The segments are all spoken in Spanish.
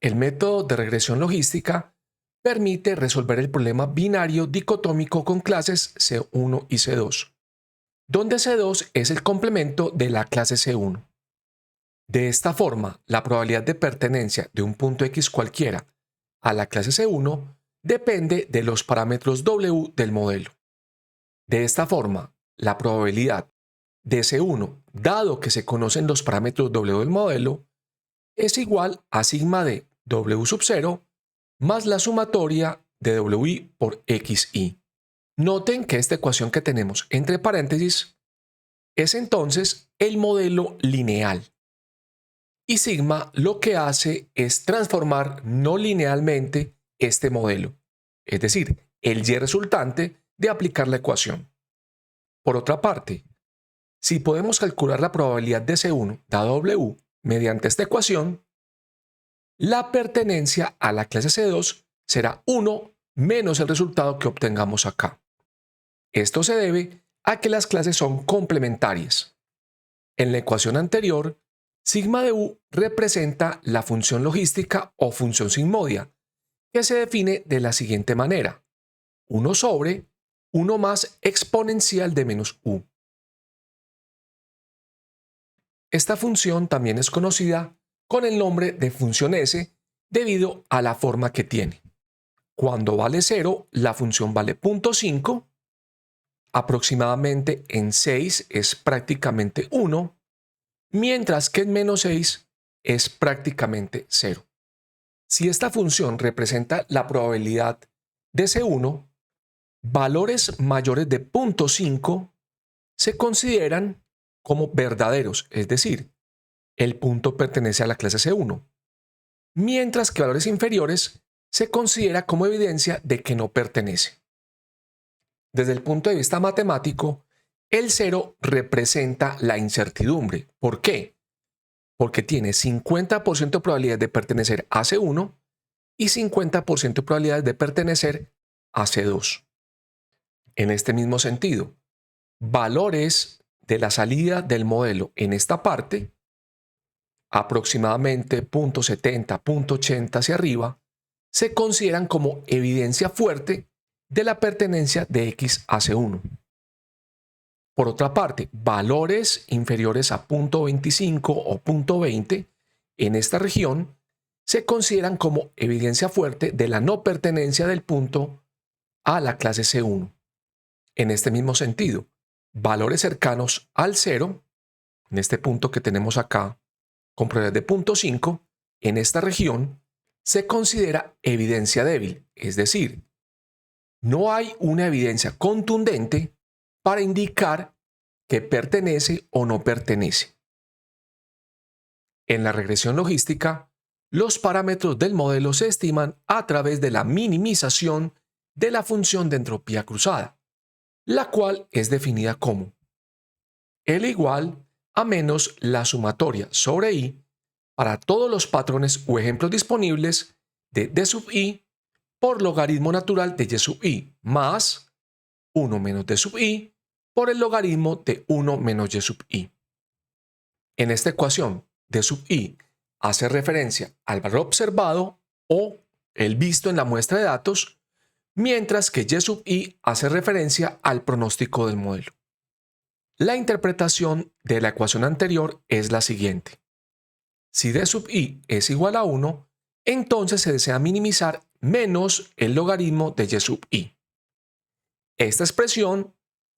El método de regresión logística permite resolver el problema binario dicotómico con clases C1 y C2, donde C2 es el complemento de la clase C1. De esta forma, la probabilidad de pertenencia de un punto X cualquiera a la clase C1 depende de los parámetros W del modelo. De esta forma, la probabilidad de C1, dado que se conocen los parámetros W del modelo, es igual a sigma de W sub 0 más la sumatoria de WI por XI. Noten que esta ecuación que tenemos entre paréntesis es entonces el modelo lineal. Y sigma lo que hace es transformar no linealmente este modelo, es decir, el Y resultante de aplicar la ecuación. Por otra parte, si podemos calcular la probabilidad de C1 dada W mediante esta ecuación, la pertenencia a la clase C2 será 1 menos el resultado que obtengamos acá. Esto se debe a que las clases son complementarias. En la ecuación anterior, sigma de U representa la función logística o función sigmodia, que se define de la siguiente manera: 1 sobre 1 más exponencial de menos U. Esta función también es conocida con el nombre de función S debido a la forma que tiene. Cuando vale 0, la función vale 0.5, aproximadamente en 6 es prácticamente 1, mientras que en menos 6 es prácticamente 0. Si esta función representa la probabilidad de C1, valores mayores de 0.5 se consideran como verdaderos, es decir, el punto pertenece a la clase C1, mientras que valores inferiores se considera como evidencia de que no pertenece. Desde el punto de vista matemático, el 0 representa la incertidumbre. ¿Por qué? Porque tiene 50% de probabilidad de pertenecer a C1 y 50% de probabilidad de pertenecer a C2. En este mismo sentido, valores de la salida del modelo en esta parte, aproximadamente 0.70, 0.80 hacia arriba, se consideran como evidencia fuerte de la pertenencia de X a C1. Por otra parte, valores inferiores a 0.25 o 0.20 en esta región se consideran como evidencia fuerte de la no pertenencia del punto a la clase C1. En este mismo sentido, valores cercanos al 0, en este punto que tenemos acá, con probabilidad de 0.5, en esta región se considera evidencia débil, es decir, no hay una evidencia contundente para indicar que pertenece o no pertenece. En la regresión logística, los parámetros del modelo se estiman a través de la minimización de la función de entropía cruzada, la cual es definida como L igual a menos la sumatoria sobre I para todos los patrones o ejemplos disponibles de D sub I por logaritmo natural de Y sub I más 1 menos D sub I por el logaritmo de 1 menos Y sub I. En esta ecuación, D sub I hace referencia al valor observado o el visto en la muestra de datos, mientras que Y sub I hace referencia al pronóstico del modelo. La interpretación de la ecuación anterior es la siguiente. Si D sub I es igual a 1, entonces se desea minimizar menos el logaritmo de Y sub I. Esta expresión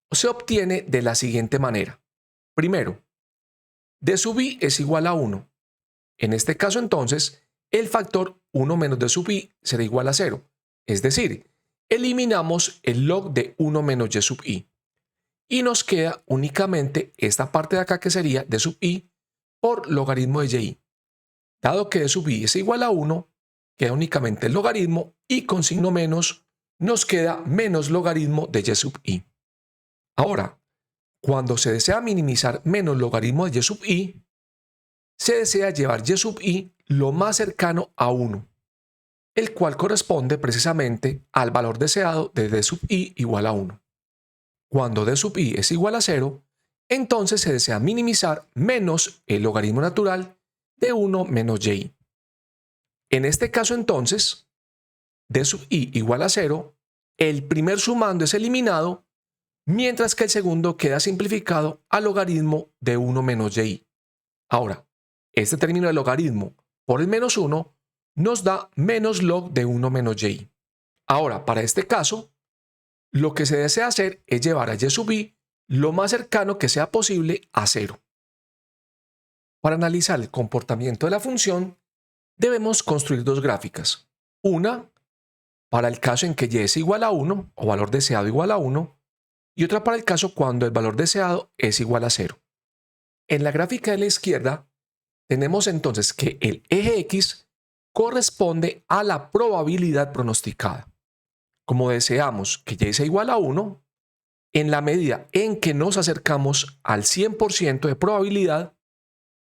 se obtiene de la siguiente manera. Primero, D sub I es igual a 1. En este caso entonces, el factor 1 menos D sub I será igual a 0. Es decir, eliminamos el log de 1 menos Y sub I. Y nos queda únicamente esta parte de acá que sería D sub I por logaritmo de Y. Dado que D sub I es igual a 1, queda únicamente el logaritmo y con signo menos nos queda menos logaritmo de Y sub I. Ahora, cuando se desea minimizar menos logaritmo de Y sub I, se desea llevar Y sub I lo más cercano a 1, el cual corresponde precisamente al valor deseado de D sub I igual a 1. Cuando D sub I es igual a 0, entonces se desea minimizar menos el logaritmo natural de 1 menos Y. En este caso entonces, d sub i igual a 0, el primer sumando es eliminado, mientras que el segundo queda simplificado al logaritmo de 1 menos y. Ahora, este término de logaritmo por el menos 1 nos da menos log de 1 menos y. Ahora, para este caso, lo que se desea hacer es llevar a y sub i lo más cercano que sea posible a 0. Para analizar el comportamiento de la función, debemos construir dos gráficas. Una para el caso en que y es igual a 1 o valor deseado igual a 1, y otra para el caso cuando el valor deseado es igual a 0. En la gráfica de la izquierda, tenemos entonces que el eje X corresponde a la probabilidad pronosticada. Como deseamos que y sea igual a 1, en la medida en que nos acercamos al 100% de probabilidad,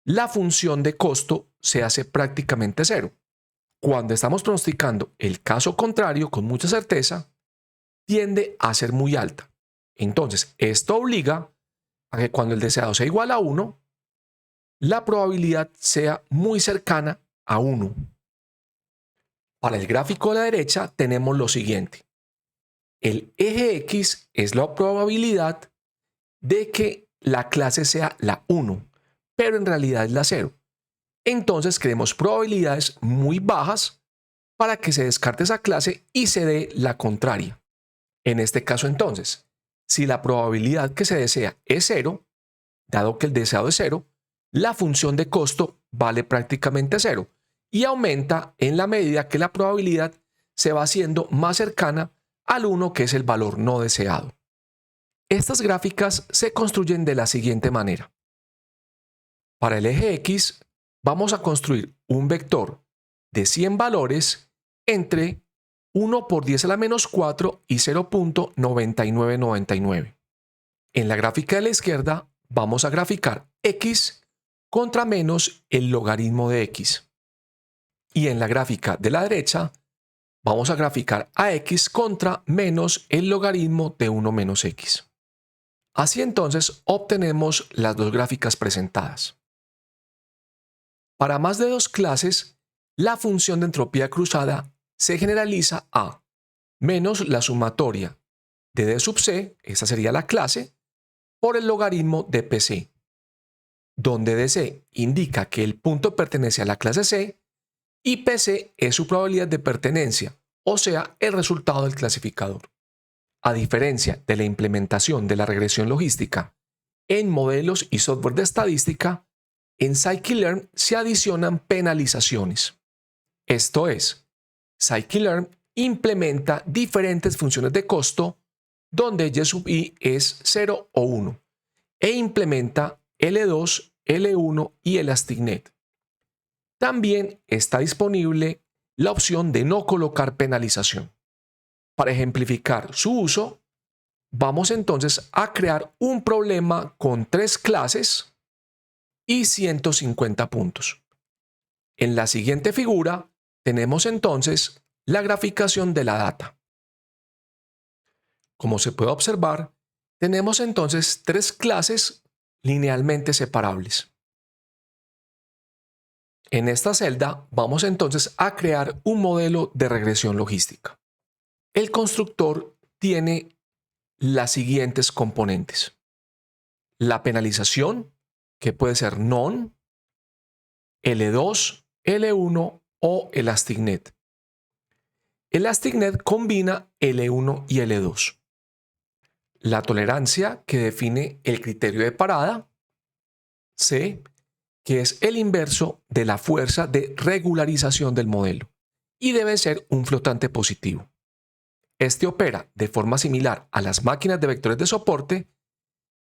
la función de costo se hace prácticamente 0. Cuando estamos pronosticando el caso contrario con mucha certeza, tiende a ser muy alta. Entonces, esto obliga a que cuando el deseado sea igual a 1, la probabilidad sea muy cercana a 1. Para el gráfico de la derecha tenemos lo siguiente. El eje X es la probabilidad de que la clase sea la 1, pero en realidad es la 0. Entonces queremos probabilidades muy bajas para que se descarte esa clase y se dé la contraria. En este caso entonces, si la probabilidad que se desea es 0, dado que el deseado es 0, la función de costo vale prácticamente 0 y aumenta en la medida que la probabilidad se va haciendo más cercana al 1, que es el valor no deseado. Estas gráficas se construyen de la siguiente manera. Para el eje X, vamos a construir un vector de 100 valores entre 1 por 10 a la menos 4 y 0.9999. En la gráfica de la izquierda, vamos a graficar X contra menos el logaritmo de X. Y en la gráfica de la derecha, vamos a graficar a X contra menos el logaritmo de 1 menos X. Así entonces obtenemos las dos gráficas presentadas. Para más de dos clases, la función de entropía cruzada se generaliza a menos la sumatoria de d sub c, esa sería la clase, por el logaritmo de pc, donde dc indica que el punto pertenece a la clase C y pc es su probabilidad de pertenencia, o sea, el resultado del clasificador. A diferencia de la implementación de la regresión logística en modelos y software de estadística, en scikit-learn se adicionan penalizaciones. Esto es, scikit-learn implementa diferentes funciones de costo donde y sub i es 0 o 1 e implementa L2, L1 y ElasticNet. También está disponible la opción de no colocar penalización. Para ejemplificar su uso, vamos entonces a crear un problema con 3 clases y 150 puntos. En la siguiente figura tenemos entonces la graficación de la data. Como se puede observar, tenemos entonces 3 clases linealmente separables. En esta celda vamos entonces a crear un modelo de regresión logística. El constructor tiene las siguientes componentes. La penalización, que puede ser non, L2, L1 o ElasticNet. ElasticNet combina L1 y L2. La tolerancia, que define el criterio de parada. C, que es el inverso de la fuerza de regularización del modelo y debe ser un flotante positivo. Este opera de forma similar a las máquinas de vectores de soporte,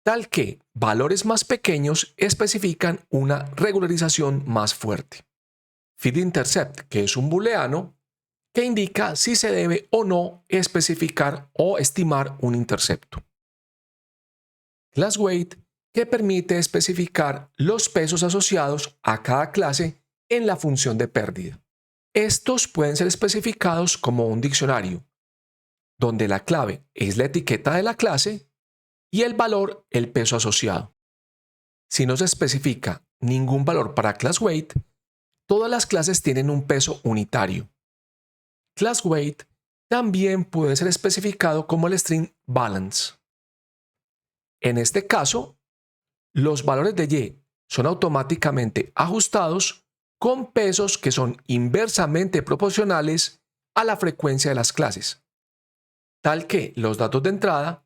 tal que valores más pequeños especifican una regularización más fuerte. Feed-intercept, que es un booleano que indica si se debe o no especificar o estimar un intercepto. ClassWeight, que permite especificar los pesos asociados a cada clase en la función de pérdida. Estos pueden ser especificados como un diccionario, donde la clave es la etiqueta de la clase y el valor el peso asociado. Si no se especifica ningún valor para ClassWeight, Todas las clases tienen un peso unitario. Class weight también puede ser especificado como el string balance. En este caso, los valores de y son automáticamente ajustados con pesos que son inversamente proporcionales a la frecuencia de las clases, tal que los datos de entrada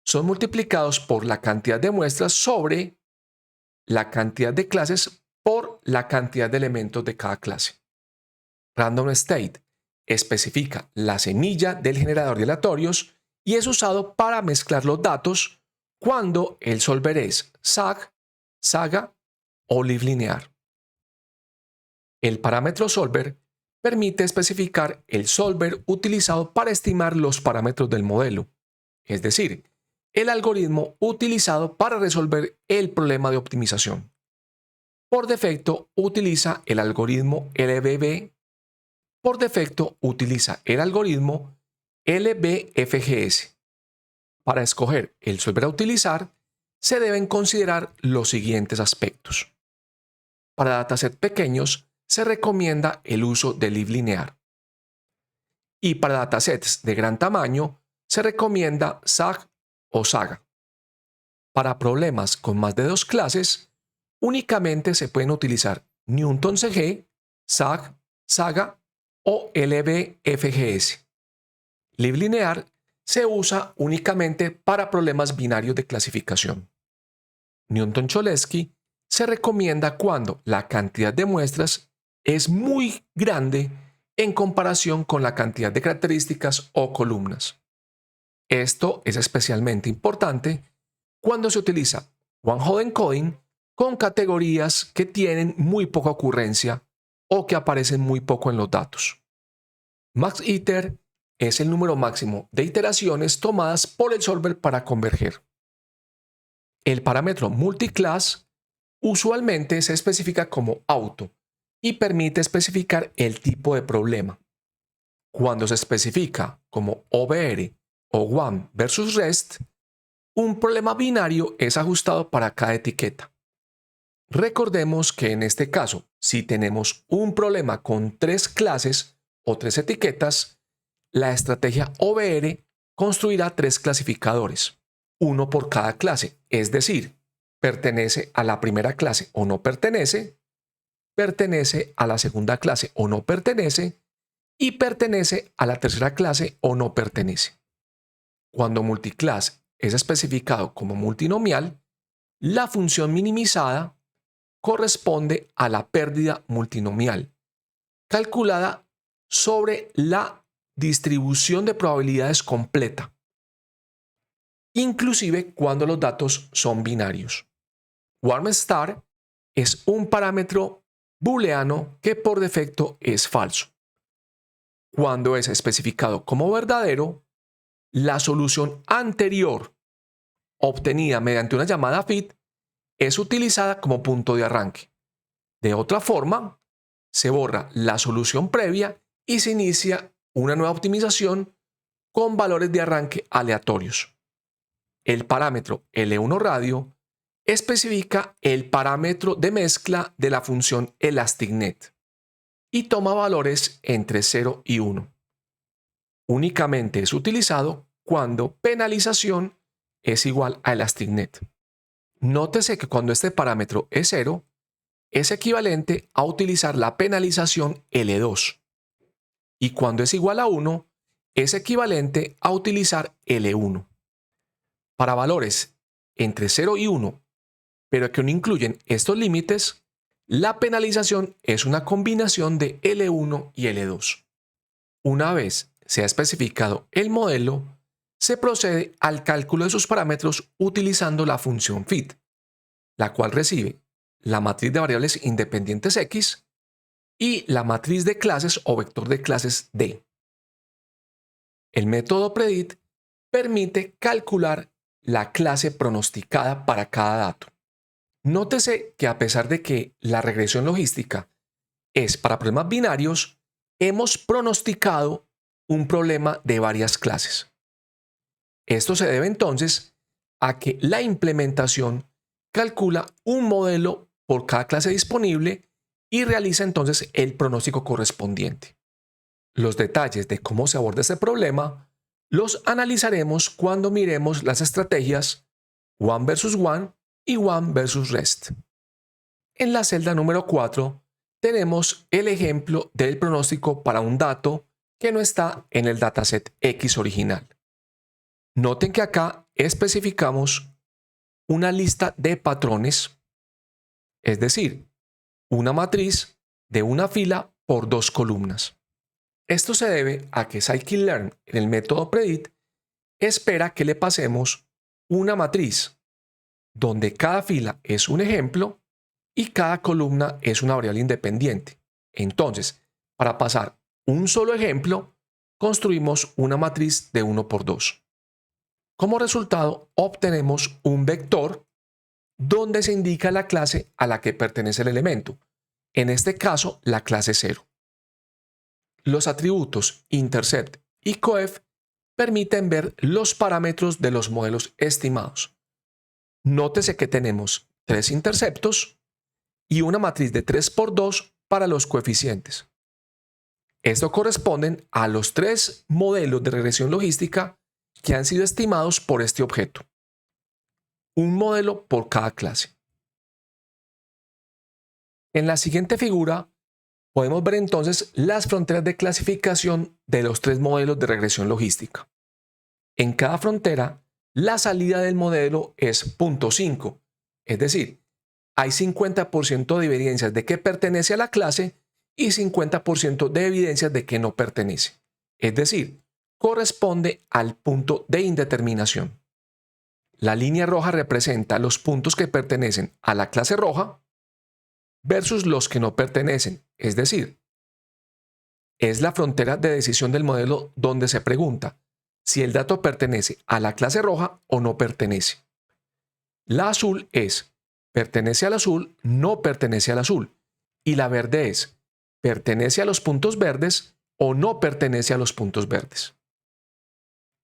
son multiplicados por la cantidad de muestras sobre la cantidad de clases por la cantidad de elementos de cada clase. Random state especifica la semilla del generador de aleatorios y es usado para mezclar los datos cuando el solver es SAG, SAGA o liblinear. El parámetro solver permite especificar el solver utilizado para estimar los parámetros del modelo, es decir, el algoritmo utilizado para resolver el problema de optimización. Por defecto utiliza el algoritmo LBB. Por defecto utiliza el algoritmo LBFGS. Para escoger el solver a utilizar, se deben considerar los siguientes aspectos. Para dataset pequeños, se recomienda el uso de liblinear. Y para datasets de gran tamaño, se recomienda SAG o SAGA. Para problemas con más de dos clases, únicamente se pueden utilizar Newton CG, SAG, SAGA o LBFGS. Liblinear se usa únicamente para problemas binarios de clasificación. Newton-Cholesky se recomienda cuando la cantidad de muestras es muy grande en comparación con la cantidad de características o columnas. Esto es especialmente importante cuando se utiliza one-hot encoding con categorías que tienen muy poca ocurrencia o que aparecen muy poco en los datos. Max iter es el número máximo de iteraciones tomadas por el solver para converger. El parámetro multiclass usualmente se especifica como auto y permite especificar el tipo de problema. Cuando se especifica como OBR o one versus rest, un problema binario es ajustado para cada etiqueta. Recordemos que en este caso, si tenemos un problema con tres clases o tres etiquetas, la estrategia OBR construirá tres clasificadores, uno por cada clase, es decir, pertenece a la primera clase o no pertenece a la segunda clase o no pertenece y pertenece a la tercera clase o no pertenece. Cuando multiclass es especificado como multinomial, la función minimizada corresponde a la pérdida multinomial, calculada sobre la distribución de probabilidades completa, inclusive cuando los datos son binarios. Warm star es un parámetro booleano que por defecto es falso. Cuando es especificado como verdadero, la solución anterior obtenida mediante una llamada fit es utilizada como punto de arranque. De otra forma, se borra la solución previa y se inicia una nueva optimización con valores de arranque aleatorios. El parámetro L1 radio especifica el parámetro de mezcla de la función ElasticNet y toma valores entre 0 y 1. Únicamente es utilizado cuando penalización es igual a ElasticNet. Nótese que cuando este parámetro es 0, es equivalente a utilizar la penalización L2. Y cuando es igual a 1, es equivalente a utilizar L1. Para valores entre 0 y 1, pero que no incluyen estos límites, la penalización es una combinación de L1 y L2. Una vez se ha especificado el modelo, se procede al cálculo de sus parámetros utilizando la función fit, la cual recibe la matriz de variables independientes X y la matriz de clases o vector de clases D. El método predict permite calcular la clase pronosticada para cada dato. Nótese que a pesar de que la regresión logística es para problemas binarios, hemos pronosticado un problema de varias clases. Esto se debe entonces a que la implementación calcula un modelo por cada clase disponible y realiza entonces el pronóstico correspondiente. Los detalles de cómo se aborda este problema los analizaremos cuando miremos las estrategias One versus One y One versus Rest. En la celda número 4 tenemos el ejemplo del pronóstico para un dato que no está en el dataset X original. Noten que acá especificamos una lista de patrones, es decir, una matriz de una fila por dos columnas. Esto se debe a que scikit-learn en el método predict espera que le pasemos una matriz donde cada fila es un ejemplo y cada columna es una variable independiente. Entonces, para pasar un solo ejemplo, construimos una matriz de 1 por 2. Como resultado, obtenemos un vector donde se indica la clase a la que pertenece el elemento, en este caso la clase 0. Los atributos intercept y coef permiten ver los parámetros de los modelos estimados. Nótese que tenemos 3 interceptos y una matriz de 3 por 2 para los coeficientes. Esto corresponden a los 3 modelos de regresión logística que han sido estimados por este objeto. Un modelo por cada clase. En la siguiente figura podemos ver entonces las fronteras de clasificación de los 3 modelos de regresión logística. En cada frontera, la salida del modelo es 0.5, es decir, hay 50% de evidencias de que pertenece a la clase y 50% de evidencias de que no pertenece. Es decir, corresponde al punto de indeterminación. La línea roja representa los puntos que pertenecen a la clase roja versus los que no pertenecen, es decir, es la frontera de decisión del modelo donde se pregunta si el dato pertenece a la clase roja o no pertenece. La azul es pertenece al azul, no pertenece al azul, y la verde es pertenece a los puntos verdes o no pertenece a los puntos verdes.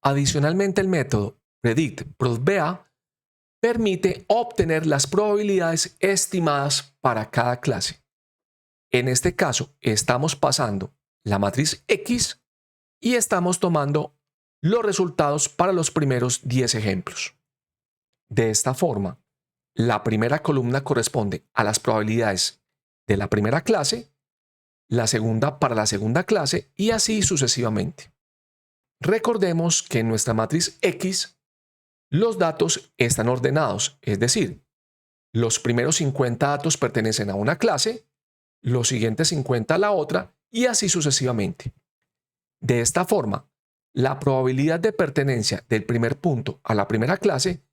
Adicionalmente, el método predict_probA permite obtener las probabilidades estimadas para cada clase. En este caso, estamos pasando la matriz X y estamos tomando los resultados para los primeros 10 ejemplos. De esta forma, la primera columna corresponde a las probabilidades de la primera clase, la segunda para la segunda clase y así sucesivamente. Recordemos que en nuestra matriz X los datos están ordenados, es decir, los primeros 50 datos pertenecen a una clase, los siguientes 50 a la otra y así sucesivamente. De esta forma, la probabilidad de pertenencia del primer punto a la primera clase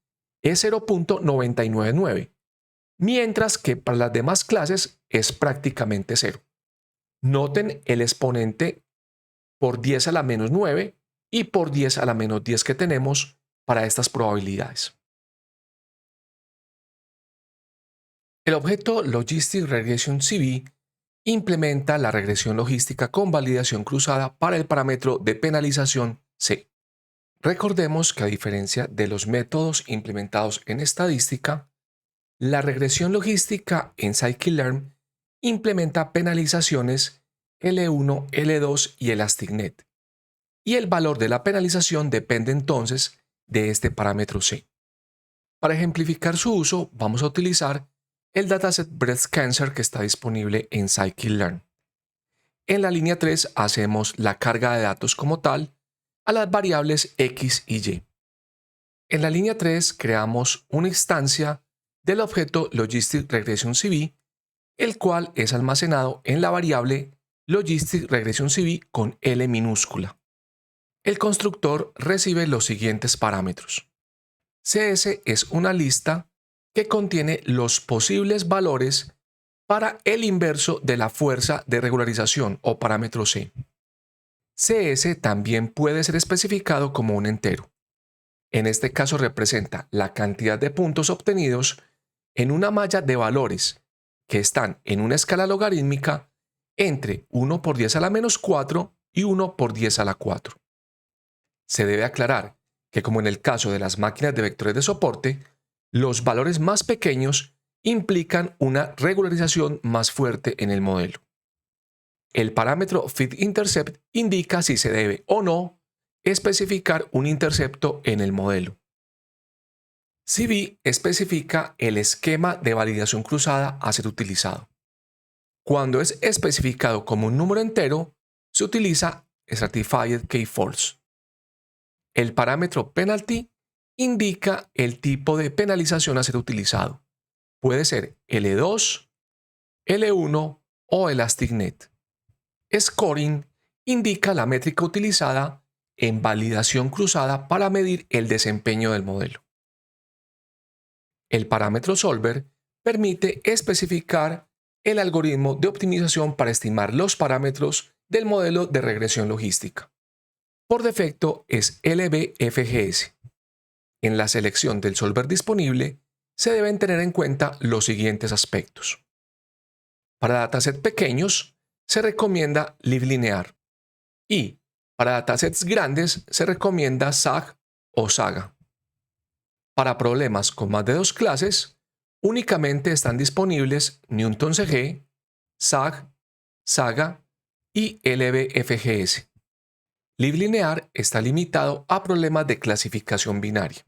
es 0.999, mientras que para las demás clases es prácticamente 0. Noten el exponente por 10 a la menos 9 y por 10 a la menos 10 que tenemos para estas probabilidades. El objeto Logistic Regression CV implementa la regresión logística con validación cruzada para el parámetro de penalización C. Recordemos que a diferencia de los métodos implementados en estadística, la regresión logística en scikit-learn implementa penalizaciones L1, L2 y ElasticNet, y el valor de la penalización depende entonces de este parámetro C. Para ejemplificar su uso, vamos a utilizar el dataset Breast Cancer que está disponible en scikit-learn. En la línea 3 hacemos la carga de datos como tal a las variables X y Y. En la línea 3 creamos una instancia del objeto Logistic Regression CV, el cual es almacenado en la variable Logistic Regression CV con L minúscula. El constructor recibe los siguientes parámetros. CS es una lista que contiene los posibles valores para el inverso de la fuerza de regularización o parámetro C. CS también puede ser especificado como un entero. En este caso representa la cantidad de puntos obtenidos en una malla de valores que están en una escala logarítmica entre 1 por 10 a la menos 4 y 1 por 10 a la 4. Se debe aclarar que, como en el caso de las máquinas de vectores de soporte, los valores más pequeños implican una regularización más fuerte en el modelo. El parámetro FitIntercept indica si se debe o no especificar un intercepto en el modelo. CV especifica el esquema de validación cruzada a ser utilizado. Cuando es especificado como un número entero, se utiliza Stratified K-False. El parámetro Penalty indica el tipo de penalización a ser utilizado. Puede ser L2, L1 o ElasticNet. Scoring indica la métrica utilizada en validación cruzada para medir el desempeño del modelo. El parámetro Solver permite especificar el algoritmo de optimización para estimar los parámetros del modelo de regresión logística. Por defecto es LBFGS. En la selección del solver disponible se deben tener en cuenta los siguientes aspectos. Para datasets pequeños se recomienda LibLinear y para datasets grandes se recomienda SAG o SAGA. Para problemas con más de 2 clases, únicamente están disponibles Newton-CG, SAG, SAGA y LBFGS. LibLinear está limitado a problemas de clasificación binaria.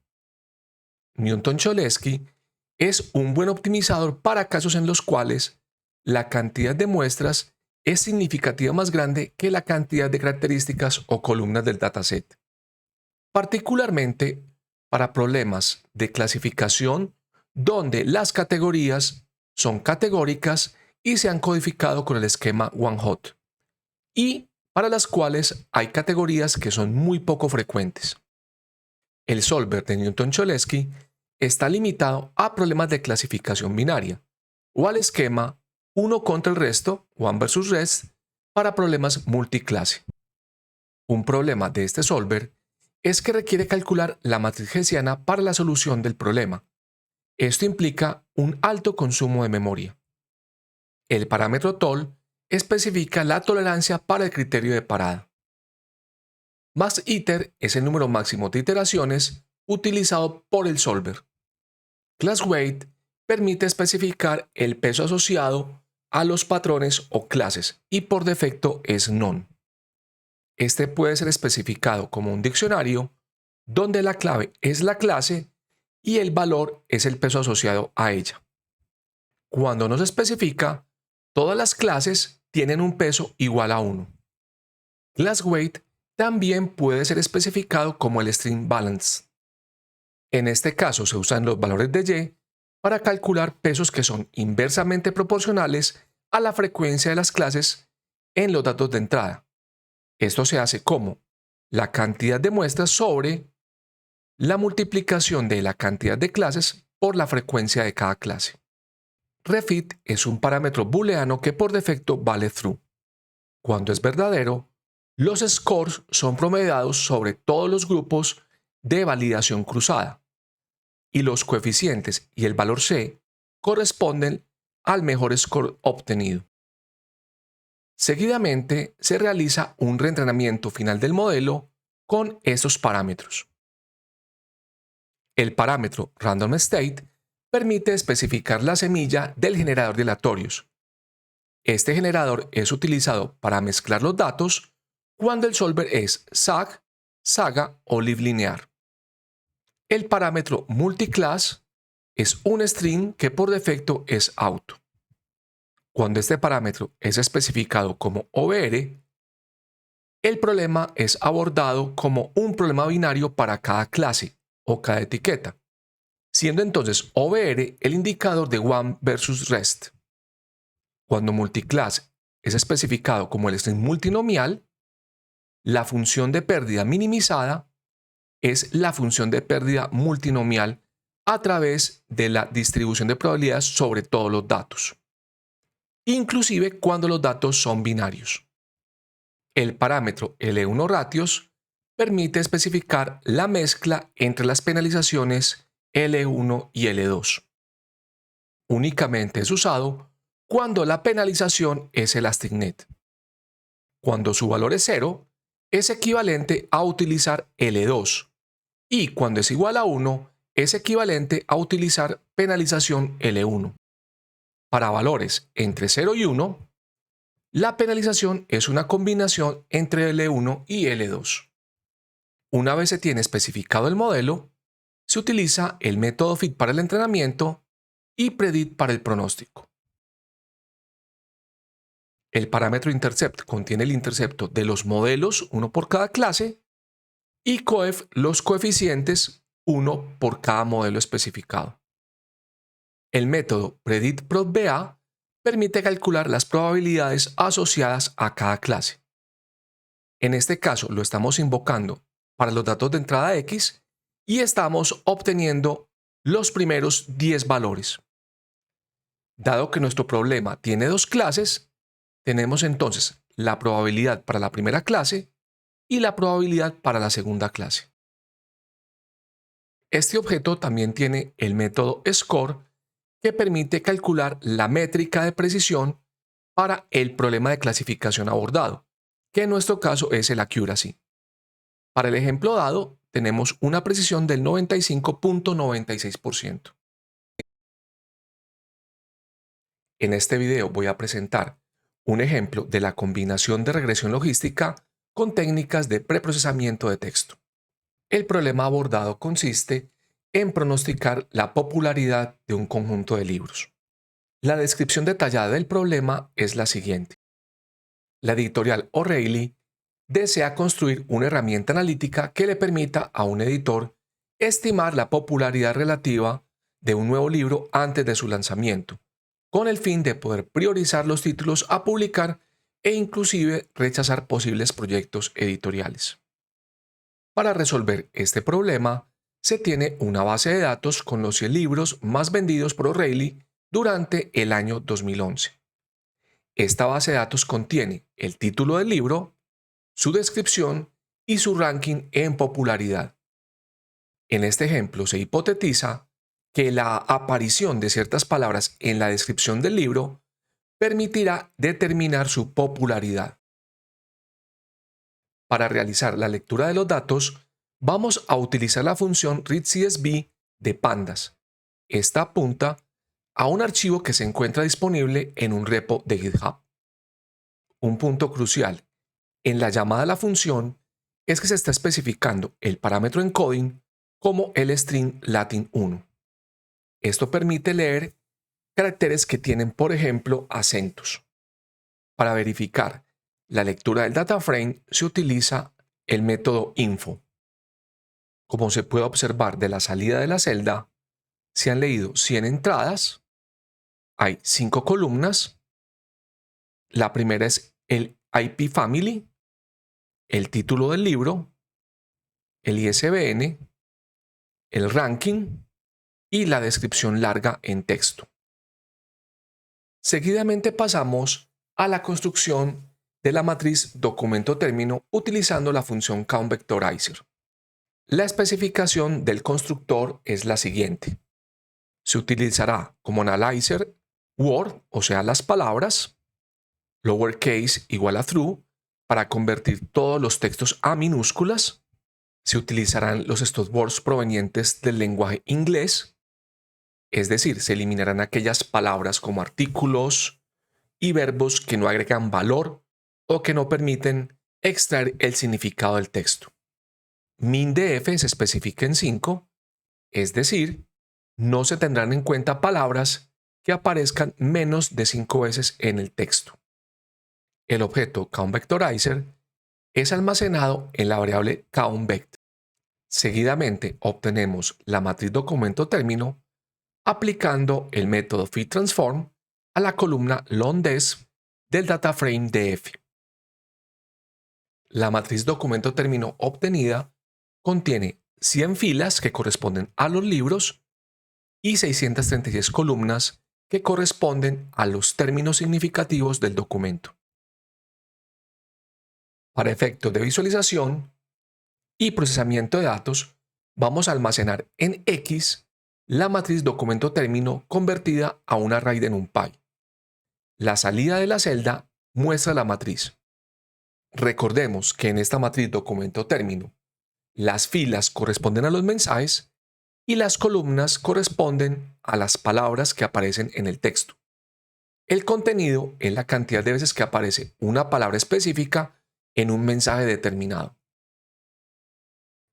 Newton-Cholesky es un buen optimizador para casos en los cuales la cantidad de muestras es significativa más grande que la cantidad de características o columnas del dataset. Particularmente para problemas de clasificación donde las categorías son categóricas y se han codificado con el esquema one-hot, y para las cuales hay categorías que son muy poco frecuentes. El solver de Newton-Cholesky está limitado a problemas de clasificación binaria o al esquema uno contra el resto, one versus rest, para problemas multiclase. Un problema de este solver es que requiere calcular la matriz hessiana para la solución del problema. Esto implica un alto consumo de memoria. El parámetro TOL especifica la tolerancia para el criterio de parada. Max iter es el número máximo de iteraciones utilizado por el solver. Class weight permite especificar el peso asociado a los patrones o clases y por defecto es none. Este puede ser especificado como un diccionario donde la clave es la clase y el valor es el peso asociado a ella. Cuando no se especifica, todas las clases tienen un peso igual a 1. Class weight también puede ser especificado como el string balance. En este caso se usan los valores de Y para calcular pesos que son inversamente proporcionales a la frecuencia de las clases en los datos de entrada. Esto se hace como la cantidad de muestras sobre la multiplicación de la cantidad de clases por la frecuencia de cada clase. Refit es un parámetro booleano que por defecto vale true. Cuando es verdadero, los scores son promediados sobre todos los grupos de validación cruzada y los coeficientes y el valor C corresponden al mejor score obtenido. Seguidamente se realiza un reentrenamiento final del modelo con estos parámetros. El parámetro random state permite especificar la semilla del generador de aleatorios. Este generador es utilizado para mezclar los datos cuando el solver es SAG, SAGA o LibLinear. El parámetro multiclass es un string que por defecto es auto. Cuando este parámetro es especificado como OBR, el problema es abordado como un problema binario para cada clase o cada etiqueta, siendo entonces OBR el indicador de one versus rest. Cuando multiclass es especificado como el string multinomial, la función de pérdida minimizada es la función de pérdida multinomial a través de la distribución de probabilidades sobre todos los datos, inclusive cuando los datos son binarios. El parámetro L1 ratios permite especificar la mezcla entre las penalizaciones L1 y L2. Únicamente es usado cuando la penalización es ElasticNet. Cuando su valor es 0, es equivalente a utilizar L2 y cuando es igual a 1, es equivalente a utilizar penalización L1. Para valores entre 0 y 1, la penalización es una combinación entre L1 y L2. Una vez se tiene especificado el modelo, se utiliza el método FIT para el entrenamiento y PREDICT para el pronóstico. El parámetro intercept contiene el intercepto de los modelos, uno por cada clase, y coef los coeficientes, uno por cada modelo especificado. El método PREDICT-PROD-BA permite calcular las probabilidades asociadas a cada clase. En este caso lo estamos invocando para los datos de entrada X y estamos obteniendo los primeros 10 valores. Dado que nuestro problema tiene dos clases, tenemos entonces la probabilidad para la primera clase y la probabilidad para la segunda clase. Este objeto también tiene el método SCORE, que permite calcular la métrica de precisión para el problema de clasificación abordado, que en nuestro caso es el accuracy. Para el ejemplo dado, tenemos una precisión del 95.96%. En este video voy a presentar un ejemplo de la combinación de regresión logística con técnicas de preprocesamiento de texto. El problema abordado consiste en pronosticar la popularidad de un conjunto de libros. La descripción detallada del problema es la siguiente. La editorial O'Reilly desea construir una herramienta analítica que le permita a un editor estimar la popularidad relativa de un nuevo libro antes de su lanzamiento, con el fin de poder priorizar los títulos a publicar e inclusive rechazar posibles proyectos editoriales. Para resolver este problema, se tiene una base de datos con los 100 libros más vendidos por O'Reilly durante el año 2011. Esta base de datos contiene el título del libro, su descripción y su ranking en popularidad. En este ejemplo se hipotetiza que la aparición de ciertas palabras en la descripción del libro permitirá determinar su popularidad. Para realizar la lectura de los datos, vamos a utilizar la función readCSV de Pandas. Esta apunta a un archivo que se encuentra disponible en un repo de GitHub. Un punto crucial en la llamada a la función es que se está especificando el parámetro encoding como el string latin 1. Esto permite leer caracteres que tienen, por ejemplo, acentos. Para verificar la lectura del data frame se utiliza el método info. Como se puede observar de la salida de la celda, se han leído 100 entradas, hay 5 columnas. La primera es el IP Family, el título del libro, el ISBN, el ranking y la descripción larga en texto. Seguidamente pasamos a la construcción de la matriz documento término utilizando la función countVectorizer. La especificación del constructor es la siguiente. Se utilizará como analyzer word, o sea, las palabras, lowercase igual a true, para convertir todos los textos a minúsculas. Se utilizarán los stopwords provenientes del lenguaje inglés, es decir, se eliminarán aquellas palabras como artículos y verbos que no agregan valor o que no permiten extraer el significado del texto. MinDF se especifica en 5, es decir, no se tendrán en cuenta palabras que aparezcan menos de 5 veces en el texto. El objeto countVectorizer es almacenado en la variable countVect. Seguidamente obtenemos la matriz documento término aplicando el método fitTransform a la columna longDef del dataframe df. La matriz documento término obtenida contiene 100 filas que corresponden a los libros y 636 columnas que corresponden a los términos significativos del documento. Para efectos de visualización y procesamiento de datos, vamos a almacenar en X la matriz documento término convertida a un array de NumPy. La salida de la celda muestra la matriz. Recordemos que en esta matriz documento término, las filas corresponden a los mensajes y las columnas corresponden a las palabras que aparecen en el texto. El contenido es la cantidad de veces que aparece una palabra específica en un mensaje determinado.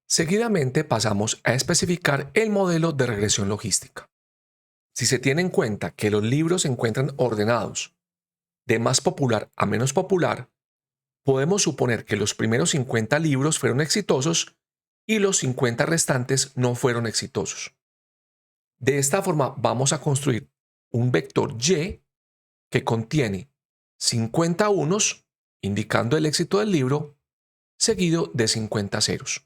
Seguidamente pasamos a especificar el modelo de regresión logística. Si se tiene en cuenta que los libros se encuentran ordenados de más popular a menos popular, podemos suponer que los primeros 50 libros fueron exitosos y los 50 restantes no fueron exitosos. De esta forma vamos a construir un vector Y que contiene 50 unos, indicando el éxito del libro, seguido de 50 ceros.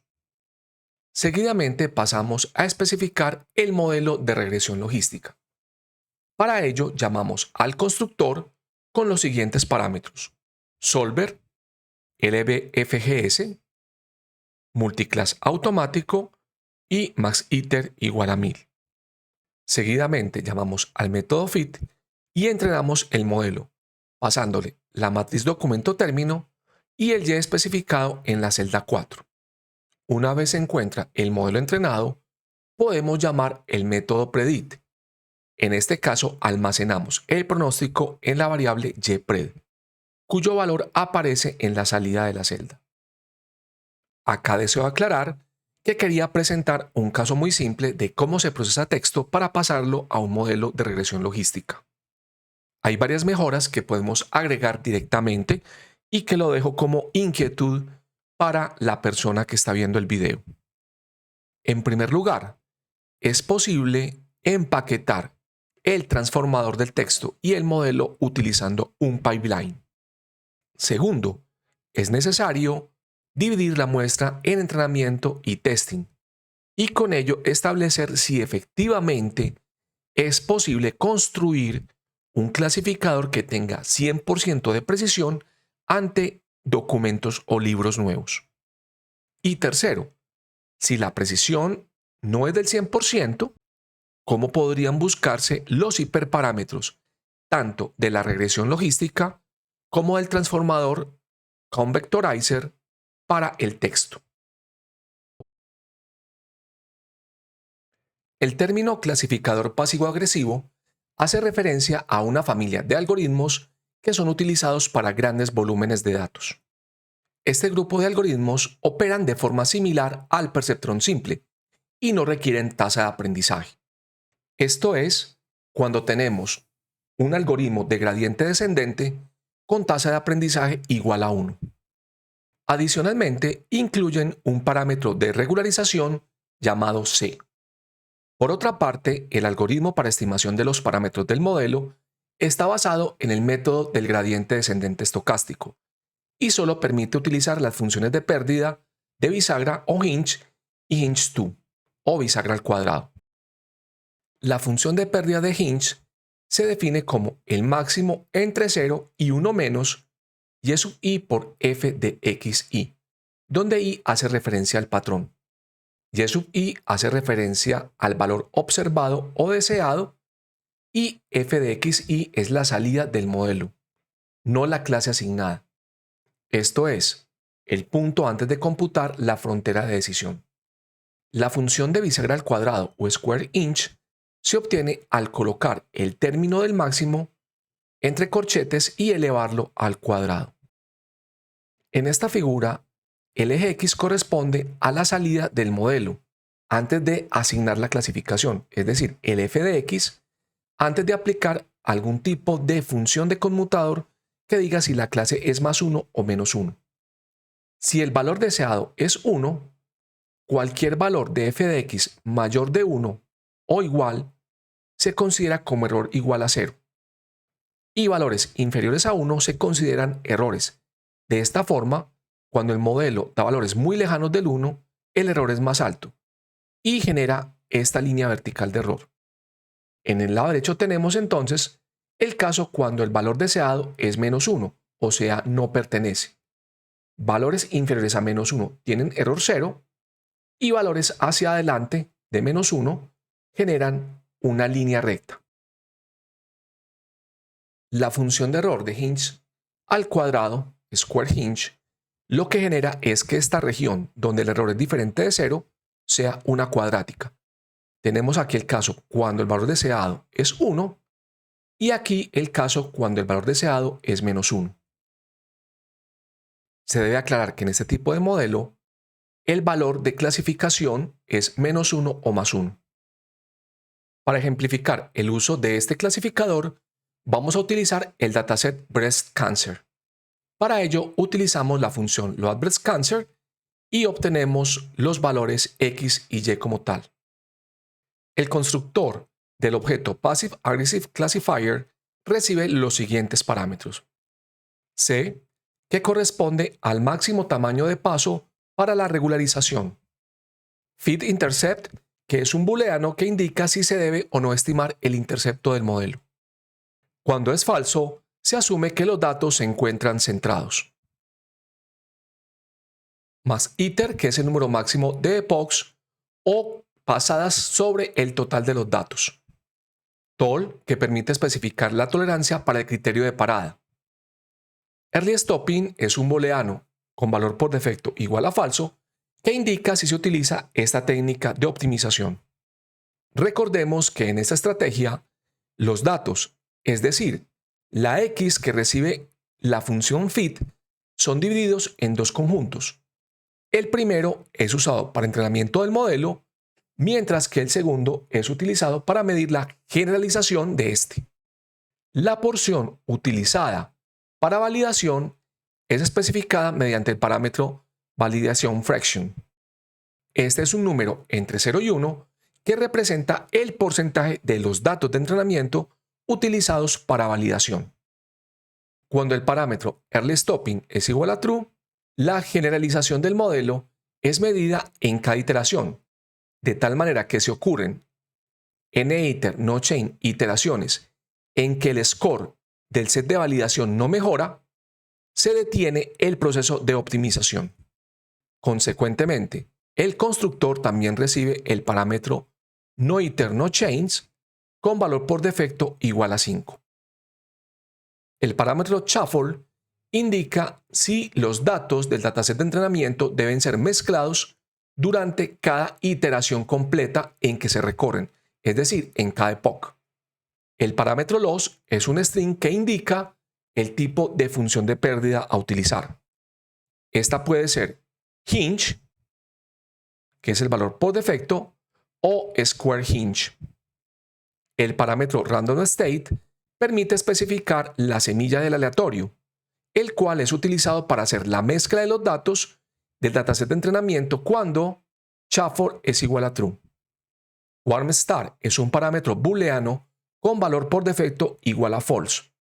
Seguidamente pasamos a especificar el modelo de regresión logística. Para ello llamamos al constructor con los siguientes parámetros: solver, lbfgs, multiclass automático y maxiter igual a 1000. Seguidamente llamamos al método fit y entrenamos el modelo, pasándole la matriz documento término y el Y especificado en la celda 4. Una vez se encuentra el modelo entrenado, podemos llamar el método predict. En este caso almacenamos el pronóstico en la variable ypred, cuyo valor aparece en la salida de la celda. Acá deseo aclarar que quería presentar un caso muy simple de cómo se procesa texto para pasarlo a un modelo de regresión logística. Hay varias mejoras que podemos agregar directamente y que lo dejo como inquietud para la persona que está viendo el video. En primer lugar, es posible empaquetar el transformador del texto y el modelo utilizando un pipeline. Segundo, es necesario dividir la muestra en entrenamiento y testing, y con ello establecer si efectivamente es posible construir un clasificador que tenga 100% de precisión ante documentos o libros nuevos. Y tercero, si la precisión no es del 100%, ¿cómo podrían buscarse los hiperparámetros tanto de la regresión logística como del transformador Convectorizer para el texto? El término clasificador pasivo-agresivo hace referencia a una familia de algoritmos que son utilizados para grandes volúmenes de datos. Este grupo de algoritmos operan de forma similar al perceptrón simple y no requieren tasa de aprendizaje. Esto es, cuando tenemos un algoritmo de gradiente descendente con tasa de aprendizaje igual a 1. Adicionalmente, incluyen un parámetro de regularización llamado C. Por otra parte, el algoritmo para estimación de los parámetros del modelo está basado en el método del gradiente descendente estocástico y solo permite utilizar las funciones de pérdida de bisagra o hinge y hinge2 o bisagra al cuadrado. La función de pérdida de hinge se define como el máximo entre 0 y 1 menos y sub i por f de xi, donde i hace referencia al patrón. Y sub i hace referencia al valor observado o deseado y f de xi es la salida del modelo, no la clase asignada. Esto es, el punto antes de computar la frontera de decisión. La función de bisagra al cuadrado o square inch se obtiene al colocar el término del máximo entre corchetes y elevarlo al cuadrado. En esta figura, el eje X corresponde a la salida del modelo antes de asignar la clasificación, es decir, el f de x antes de aplicar algún tipo de función de conmutador que diga si la clase es más 1 o menos 1. Si el valor deseado es 1, cualquier valor de f de x mayor de 1 o igual se considera como error igual a 0. Y valores inferiores a 1 se consideran errores. De esta forma, cuando el modelo da valores muy lejanos del 1, el error es más alto y genera esta línea vertical de error. En el lado derecho tenemos entonces el caso cuando el valor deseado es menos 1, o sea, no pertenece. Valores inferiores a menos 1 tienen error 0 y valores hacia adelante de menos 1 generan una línea recta. La función de error de hinge al cuadrado, square hinge, lo que genera es que esta región donde el error es diferente de 0 sea una cuadrática. Tenemos aquí el caso cuando el valor deseado es 1 y aquí el caso cuando el valor deseado es -1. Se debe aclarar que en este tipo de modelo, el valor de clasificación es -1 o +1. Para ejemplificar el uso de este clasificador, vamos a utilizar el dataset Breast Cancer. Para ello, utilizamos la función loadBreastCancer y obtenemos los valores X y Y como tal. El constructor del objeto Passive-Aggressive Classifier recibe los siguientes parámetros. C, que corresponde al máximo tamaño de paso para la regularización. FitIntercept, que es un booleano que indica si se debe o no estimar el intercepto del modelo. Cuando es falso, se asume que los datos se encuentran centrados. Más iter, que es el número máximo de epochs o pasadas sobre el total de los datos. Toll, que permite especificar la tolerancia para el criterio de parada. Early stopping es un booleano con valor por defecto igual a falso que indica si se utiliza esta técnica de optimización. Recordemos que en esta estrategia, los datos, es decir, la X que recibe la función fit, son divididos en dos conjuntos. El primero es usado para entrenamiento del modelo, mientras que el segundo es utilizado para medir la generalización de este. La porción utilizada para validación es especificada mediante el parámetro Validation Fraction. Este es un número entre 0 y 1 que representa el porcentaje de los datos de entrenamiento utilizados para validación. Cuando el parámetro Early Stopping es igual a True, la generalización del modelo es medida en cada iteración, de tal manera que si ocurren n-iter no-chain iteraciones en que el score del set de validación no mejora, se detiene el proceso de optimización. Consecuentemente, el constructor también recibe el parámetro no-iter no-chains con valor por defecto igual a 5. El parámetro shuffle indica si los datos del dataset de entrenamiento deben ser mezclados durante cada iteración completa en que se recorren, es decir, en cada epoch. El parámetro loss es un string que indica el tipo de función de pérdida a utilizar. Esta puede ser hinge, que es el valor por defecto, o square hinge. El parámetro random state permite especificar la semilla del aleatorio, el cual es utilizado para hacer la mezcla de los datos del dataset de entrenamiento cuando shuffle es igual a true. Warm star es un parámetro booleano con valor por defecto igual a false.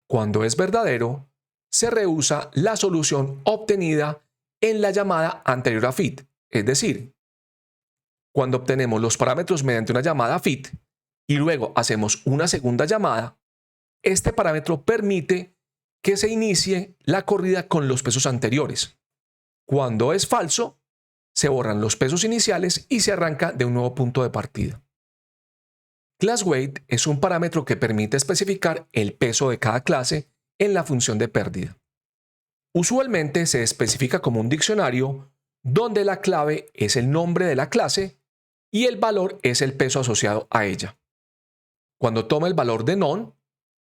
Cuando es verdadero, se reusa la solución obtenida en la llamada anterior a fit, es decir, cuando obtenemos los parámetros mediante una llamada fit y luego hacemos una segunda llamada, este parámetro permite que se inicie la corrida con los pesos anteriores. Cuando es falso, se borran los pesos iniciales y se arranca de un nuevo punto de partida. Class weight es un parámetro que permite especificar el peso de cada clase en la función de pérdida. Usualmente se especifica como un diccionario donde la clave es el nombre de la clase y el valor es el peso asociado a ella. Cuando toma el valor de none,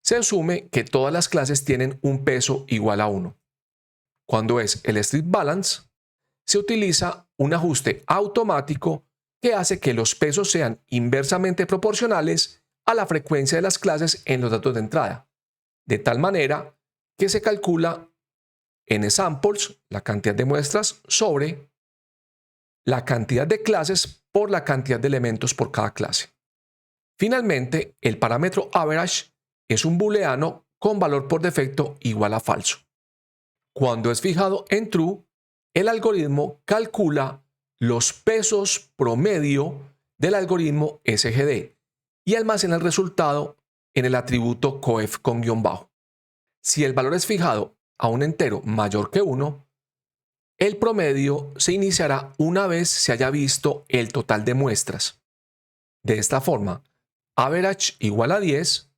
se asume que todas las clases tienen un peso igual a 1. Cuando es el street balance, se utiliza un ajuste automático que hace que los pesos sean inversamente proporcionales a la frecuencia de las clases en los datos de entrada, de tal manera que se calcula n-samples, la cantidad de muestras, sobre la cantidad de clases por la cantidad de elementos por cada clase. Finalmente, el parámetro average es un booleano con valor por defecto igual a falso. Cuando es fijado en true, el algoritmo calcula los pesos promedio del algoritmo SGD y almacena el resultado en el atributo coef con guión bajo. Si el valor es fijado a un entero mayor que 1, el promedio se iniciará una vez se haya visto el total de muestras. De esta forma, average igual a 10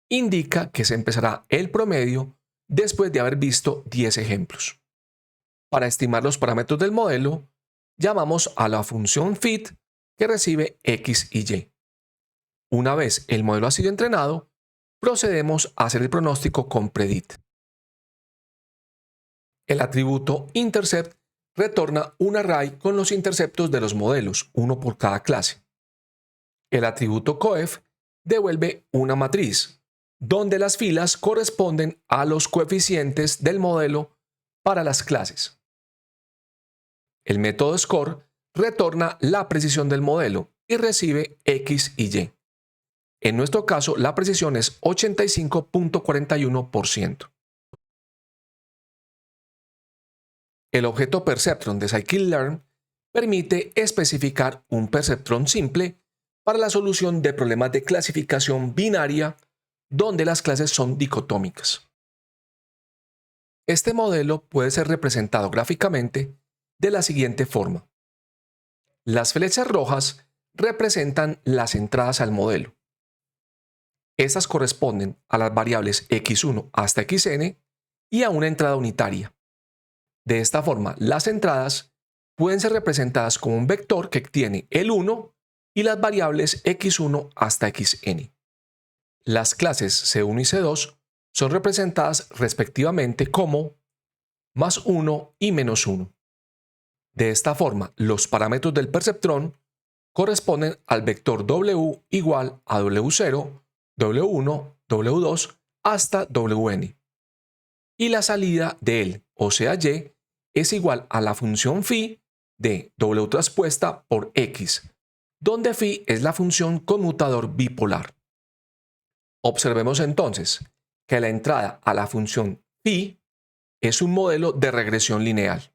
indica que se empezará el promedio después de haber visto 10 ejemplos. Para estimar los parámetros del modelo, llamamos a la función fit que recibe X y Y. Una vez el modelo ha sido entrenado, procedemos a hacer el pronóstico con predict. El atributo intercept retorna un array con los interceptos de los modelos, uno por cada clase. El atributo coef devuelve una matriz, donde las filas corresponden a los coeficientes del modelo para las clases. El método score retorna la precisión del modelo y recibe X y Y. En nuestro caso, la precisión es 85.41%. El objeto perceptron de scikit-learn permite especificar un perceptron simple para la solución de problemas de clasificación binaria donde las clases son dicotómicas. Este modelo puede ser representado gráficamente de la siguiente forma. Las flechas rojas representan las entradas al modelo. Estas corresponden a las variables x1 hasta xn y a una entrada unitaria. De esta forma, las entradas pueden ser representadas como un vector que tiene el 1 y las variables x1 hasta xn. Las clases C1 y C2 son representadas respectivamente como +1 y -1. De esta forma, los parámetros del perceptrón corresponden al vector W igual a W0, W1, W2 hasta Wn. Y la salida de él, o sea Y, es igual a la función phi de W transpuesta por X, donde phi es la función conmutador bipolar. Observemos entonces que la entrada a la función phi es un modelo de regresión lineal.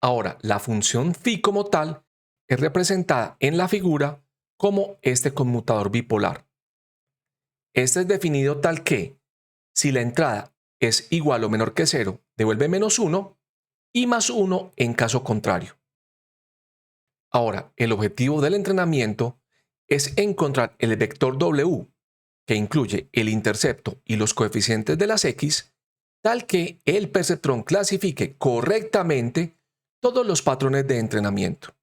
Ahora, la función phi como tal es representada en la figura como este conmutador bipolar. Este es definido tal que, si la entrada es igual o menor que 0, devuelve -1 y +1 en caso contrario. Ahora, el objetivo del entrenamiento es encontrar el vector W, que incluye el intercepto y los coeficientes de las X, tal que el perceptrón clasifique correctamente todos los patrones de entrenamiento.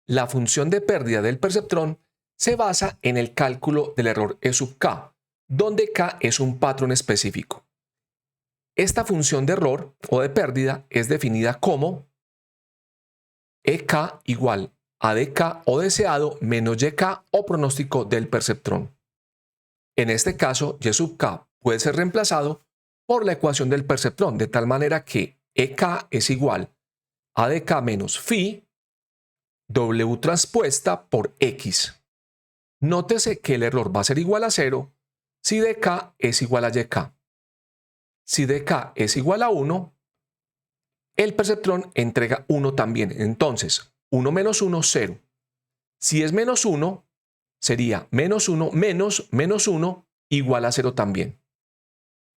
La función de pérdida del perceptrón se basa en el cálculo del error E sub k, donde k es un patrón específico. Esta función de error o de pérdida es definida como EK igual a DK o deseado menos YK o pronóstico del perceptrón. En este caso, Y sub k puede ser reemplazado por la ecuación del perceptrón, de tal manera que EK es igual a DK menos phi W transpuesta por X. Nótese que el error va a ser igual a 0 si DK es igual a YK. Si DK es igual a 1, el perceptrón entrega 1 también. Entonces, 1 menos 1, 0. Si es -1, sería -1 menos -1 igual a 0 también.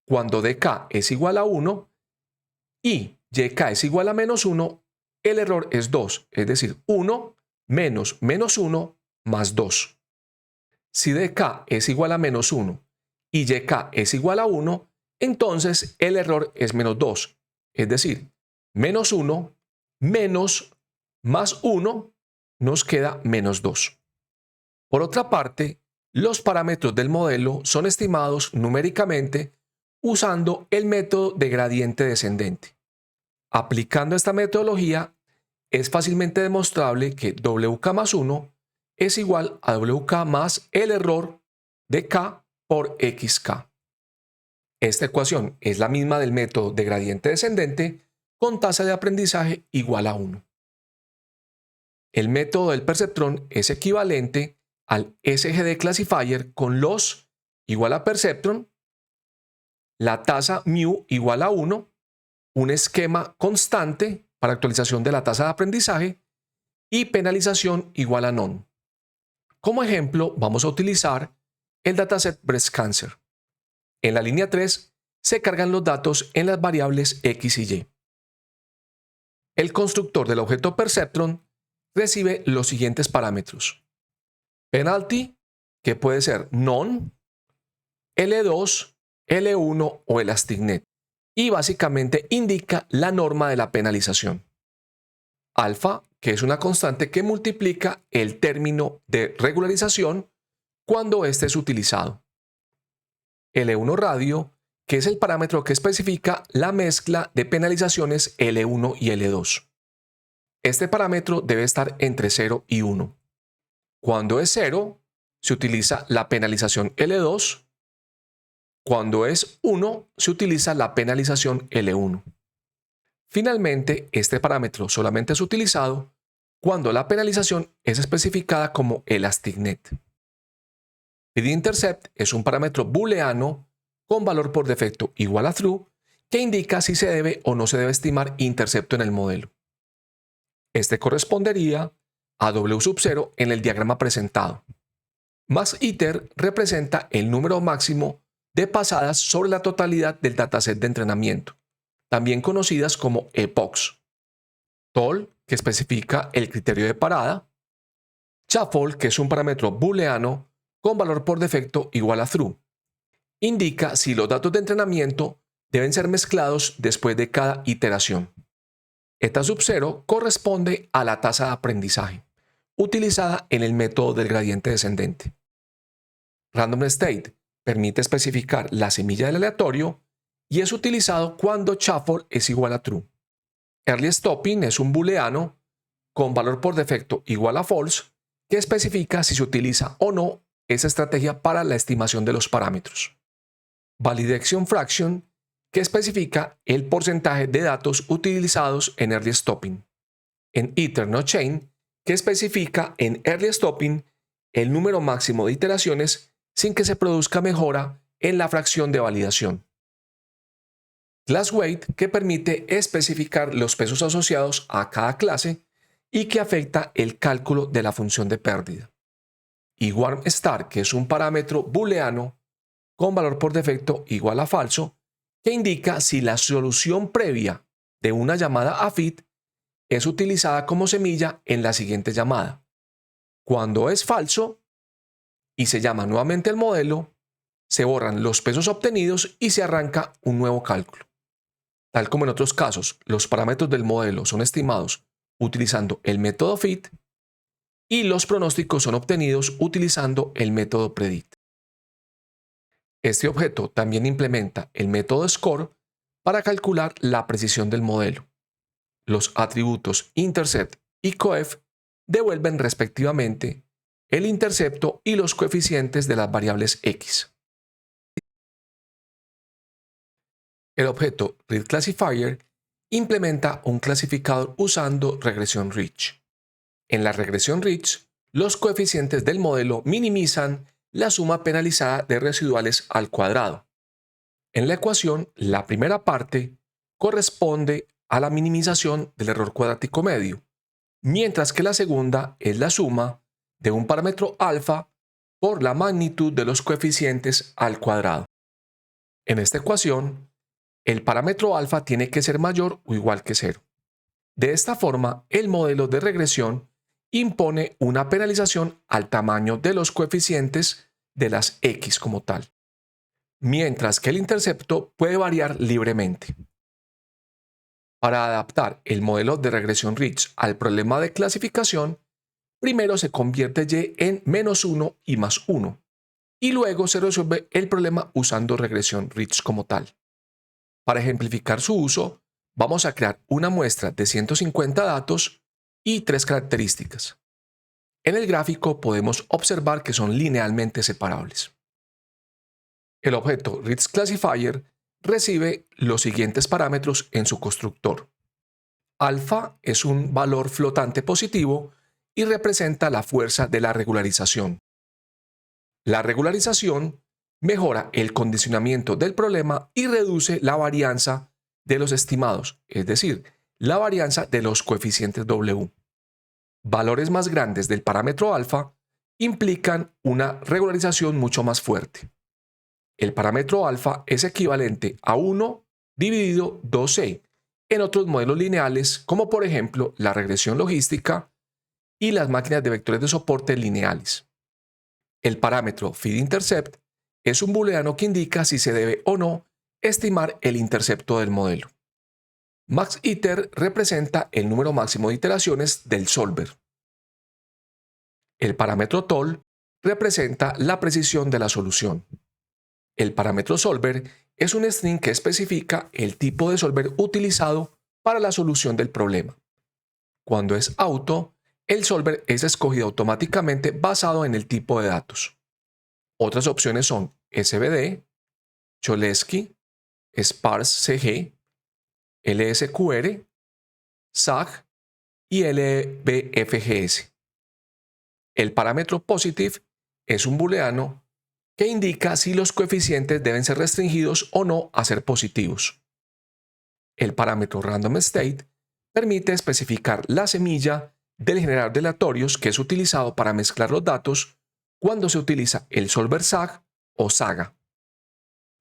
Cuando DK es igual a 1 y YK es igual a -1, el error es 2, es decir, 1 menos -1 más 2. Si DK es igual a -1 y YK es igual a 1, entonces el error es -2, es decir, -1 menos más 1 nos queda -2. Por otra parte, los parámetros del modelo son estimados numéricamente usando el método de gradiente descendente. Aplicando esta metodología, es fácilmente demostrable que WK más 1 es igual a WK más el error de K por XK. Esta ecuación es la misma del método de gradiente descendente con tasa de aprendizaje igual a 1. El método del perceptrón es equivalente al SGD classifier con los igual a perceptron, la tasa mu igual a 1, un esquema constante para actualización de la tasa de aprendizaje y penalización igual a none. Como ejemplo, vamos a utilizar el dataset Breast Cancer. En la línea 3 se cargan los datos en las variables X y Y. El constructor del objeto perceptron recibe los siguientes parámetros. Penalty, que puede ser none, L2, L1 o elasticnet, y básicamente indica la norma de la penalización. Alfa, que es una constante que multiplica el término de regularización cuando éste es utilizado. L1 radio, que es el parámetro que especifica la mezcla de penalizaciones L1 y L2. Este parámetro debe estar entre 0 y 1. Cuando es 0, se utiliza la penalización L2. Cuando es 1, se utiliza la penalización L1. Finalmente, este parámetro solamente es utilizado cuando la penalización es especificada como ElasticNet. FeedIntercept es un parámetro booleano con valor por defecto igual a true que indica si se debe o no se debe estimar intercepto en el modelo. Este correspondería a W0 en el diagrama presentado. MaxIter representa el número máximo de pasadas sobre la totalidad del dataset de entrenamiento, también conocidas como epochs. Toll, que especifica el criterio de parada. Shuffle, que es un parámetro booleano con valor por defecto igual a true. Indica si los datos de entrenamiento deben ser mezclados después de cada iteración. Eta sub 0 corresponde a la tasa de aprendizaje, utilizada en el método del gradiente descendente. Random State permite especificar la semilla del aleatorio y es utilizado cuando shuffle es igual a true. Early Stopping es un booleano con valor por defecto igual a false que especifica si se utiliza o no esa estrategia para la estimación de los parámetros. Validation Fraction, que especifica el porcentaje de datos utilizados en Early Stopping. En Iter No Chain, que especifica en Early Stopping el número máximo de iteraciones sin que se produzca mejora en la fracción de validación. Class Weight, que permite especificar los pesos asociados a cada clase y que afecta el cálculo de la función de pérdida. Y Warm Star, que es un parámetro booleano con valor por defecto igual a falso, que indica si la solución previa de una llamada a feed es utilizada como semilla en la siguiente llamada. Cuando es falso y se llama nuevamente el modelo, se borran los pesos obtenidos y se arranca un nuevo cálculo. Tal como en otros casos, los parámetros del modelo son estimados utilizando el método feed y los pronósticos son obtenidos utilizando el método predict. Este objeto también implementa el método score para calcular la precisión del modelo. Los atributos intercept y coef devuelven respectivamente el intercepto y los coeficientes de las variables x. El objeto readClassifier implementa un clasificador usando regresión rich. En la regresión rich, los coeficientes del modelo minimizan la suma penalizada de residuales al cuadrado. En la ecuación, la primera parte corresponde a la minimización del error cuadrático medio, mientras que la segunda es la suma de un parámetro alfa por la magnitud de los coeficientes al cuadrado. En esta ecuación, el parámetro alfa tiene que ser mayor o igual que 0. De esta forma, el modelo de regresión impone una penalización al tamaño de los coeficientes de las x como tal, mientras que el intercepto puede variar libremente. Para adaptar el modelo de regresión rich al problema de clasificación, primero se convierte y en -1 y +1, y luego se resuelve el problema usando regresión rich como tal. Para ejemplificar su uso, vamos a crear una muestra de 150 datos y 3 características. En el gráfico podemos observar que son linealmente separables. El objeto readClassifier recibe los siguientes parámetros en su constructor. Alfa es un valor flotante positivo y representa la fuerza de la regularización. La regularización mejora el condicionamiento del problema y reduce la varianza de los estimados, es decir, la varianza de los coeficientes W. Valores más grandes del parámetro alfa implican una regularización mucho más fuerte. El parámetro alfa es equivalente a 1 dividido 2c en otros modelos lineales, como por ejemplo la regresión logística y las máquinas de vectores de soporte lineales. El parámetro FeedIntercept es un booleano que indica si se debe o no estimar el intercepto del modelo. MaxIter representa el número máximo de iteraciones del solver. El parámetro Toll representa la precisión de la solución. El parámetro solver es un string que especifica el tipo de solver utilizado para la solución del problema. Cuando es auto, el solver es escogido automáticamente basado en el tipo de datos. Otras opciones son SVD, Cholesky, Sparse-CG, LSQR, SAG y LBFGS. El parámetro positive es un booleano que indica si los coeficientes deben ser restringidos o no a ser positivos. El parámetro random state permite especificar la semilla del generador de aleatorios que es utilizado para mezclar los datos cuando se utiliza el solver SAG o SAGA.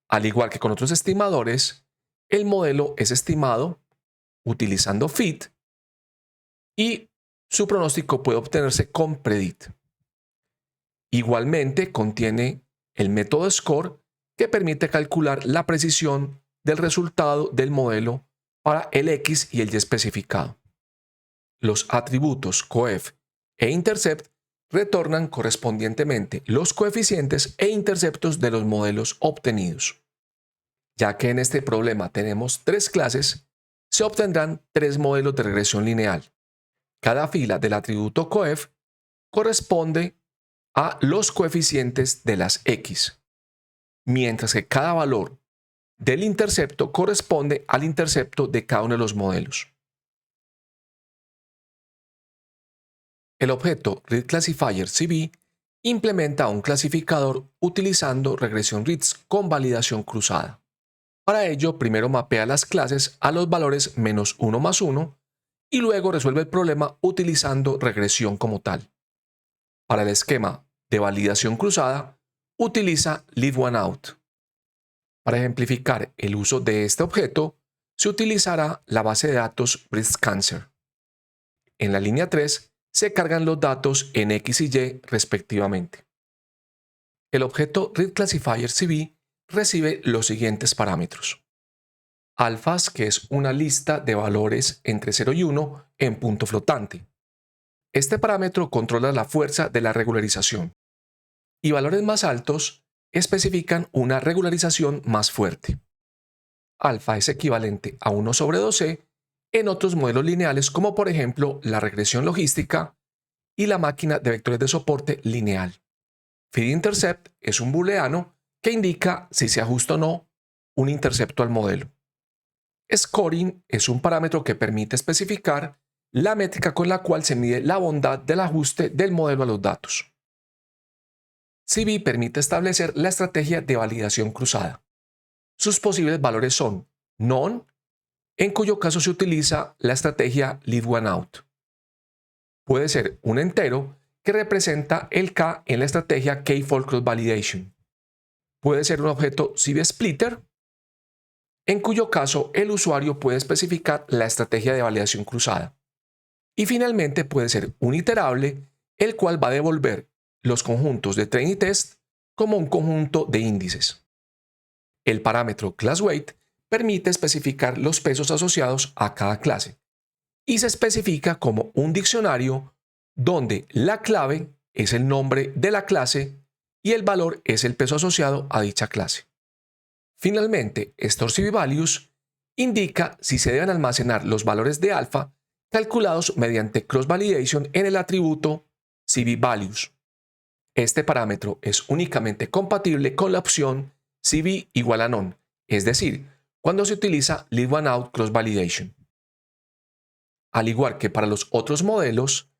Al igual que con otros estimadores, el modelo es estimado utilizando fit y su pronóstico puede obtenerse con predict. Igualmente contiene el método score que permite calcular la precisión del resultado del modelo para el X y el Y especificado. Los atributos coef e intercept retornan correspondientemente los coeficientes e interceptos de los modelos obtenidos. Ya que en este problema tenemos 3 clases, se obtendrán 3 modelos de regresión lineal. Cada fila del atributo coef corresponde a los coeficientes de las X, mientras que cada valor del intercepto corresponde al intercepto de cada uno de los modelos. El objeto readClassifierCV implementa un clasificador utilizando regresión reads con validación cruzada. Para ello, primero mapea las clases a los valores -1 más 1 y luego resuelve el problema utilizando regresión como tal. Para el esquema de validación cruzada, utiliza leave_one_out. Para ejemplificar el uso de este objeto, se utilizará la base de datos breast-cancer. En la línea 3 se cargan los datos en X y Y respectivamente. El objeto readClassifierCV recibe los siguientes parámetros. Alfas, que es una lista de valores entre 0 y 1 en punto flotante. Este parámetro controla la fuerza de la regularización. Y valores más altos especifican una regularización más fuerte. Alfa es equivalente a 1 sobre 2c en otros modelos lineales como por ejemplo la regresión logística y la máquina de vectores de soporte lineal. Feed_intercept es un booleano que indica si se ajusta o no un intercepto al modelo. Scoring es un parámetro que permite especificar la métrica con la cual se mide la bondad del ajuste del modelo a los datos. CV permite establecer la estrategia de validación cruzada. Sus posibles valores son none, en cuyo caso se utiliza la estrategia leave_one_out. Puede ser un entero que representa el K en la estrategia K-fold cross-validation. Puede ser un objeto CV_splitter, en cuyo caso el usuario puede especificar la estrategia de validación cruzada. Y finalmente puede ser un iterable, el cual va a devolver los conjuntos de train y test como un conjunto de índices. El parámetro classWeight permite especificar los pesos asociados a cada clase y se especifica como un diccionario donde la clave es el nombre de la clase y el valor es el peso asociado a dicha clase. Finalmente, storeCVValues indica si se deben almacenar los valores de alfa calculados mediante cross-validation en el atributo CVValues. Este parámetro es únicamente compatible con la opción CV igual a none, es decir, cuando se utiliza leave_one_out cross-validation. Al igual que para los otros modelos,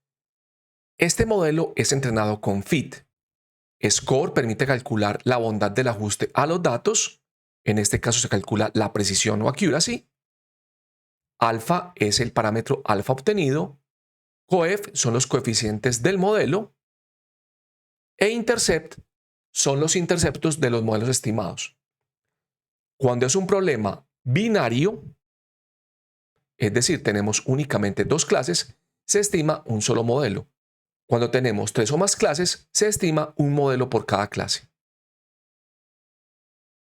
este modelo es entrenado con fit. Score permite calcular la bondad del ajuste a los datos, en este caso se calcula la precisión o accuracy. Alfa es el parámetro alfa obtenido, coef son los coeficientes del modelo e intercept son los interceptos de los modelos estimados. Cuando es un problema binario, es decir, tenemos únicamente 2 clases, se estima un solo modelo. Cuando tenemos 3 o más clases, se estima un modelo por cada clase.